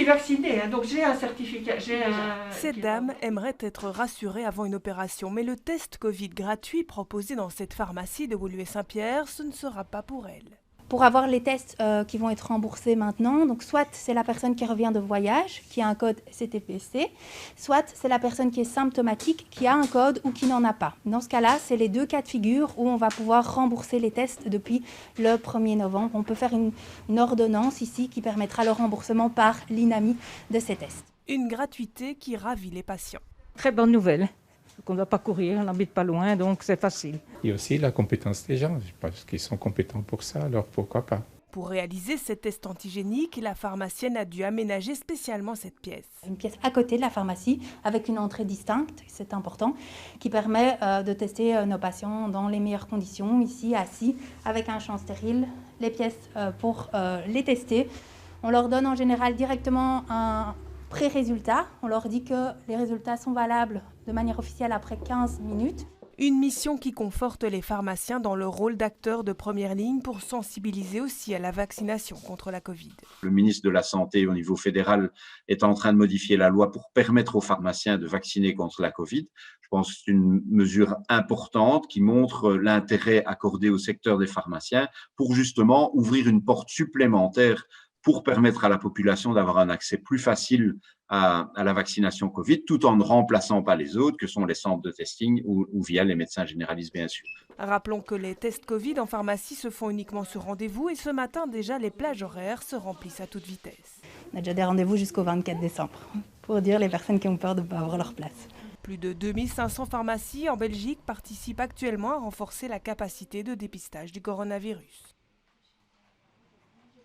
suis vaccinée, hein, donc j'ai un certificat. Cette dame aimerait être rassurée avant une opération, mais le test Covid gratuit proposé dans cette pharmacie de Woluwe-Saint-Pierre, ce ne sera pas pour elle. Pour avoir les tests qui vont être remboursés maintenant, donc soit c'est la personne qui revient de voyage, qui a un code CTPC, soit c'est la personne qui est symptomatique, qui a un code ou qui n'en a pas. Dans ce cas-là, c'est les deux cas de figure où on va pouvoir rembourser les tests depuis le 1er novembre. On peut faire une ordonnance ici qui permettra le remboursement par l'INAMI de ces tests. Une gratuité qui ravit les patients. Très bonne nouvelle. On ne doit pas courir, on n'habite pas loin, donc c'est facile. Il y a aussi la compétence des gens, parce qu'ils sont compétents pour ça, alors pourquoi pas. Pour réaliser ces tests antigéniques, la pharmacienne a dû aménager spécialement cette pièce. Une pièce à côté de la pharmacie, avec une entrée distincte, c'est important, qui permet de tester nos patients dans les meilleures conditions, ici assis, avec un champ stérile, les pièces pour les tester. On leur donne en général directement un pré-résultat. On leur dit que les résultats sont valables de manière officielle après 15 minutes. Une mission qui conforte les pharmaciens dans leur rôle d'acteurs de première ligne pour sensibiliser aussi à la vaccination contre la Covid. Le ministre de la Santé au niveau fédéral est en train de modifier la loi pour permettre aux pharmaciens de vacciner contre la Covid. Je pense que c'est une mesure importante qui montre l'intérêt accordé au secteur des pharmaciens pour justement ouvrir une porte supplémentaire pour permettre à la population d'avoir un accès plus facile à la vaccination Covid, tout en ne remplaçant pas les autres, que sont les centres de testing ou via les médecins généralistes, bien sûr. Rappelons que les tests Covid en pharmacie se font uniquement sur rendez-vous et ce matin, déjà, les plages horaires se remplissent à toute vitesse. On a déjà des rendez-vous jusqu'au 24 décembre, pour dire les personnes qui ont peur de ne pas avoir leur place. Plus de 2500 pharmacies en Belgique participent actuellement à renforcer la capacité de dépistage du coronavirus.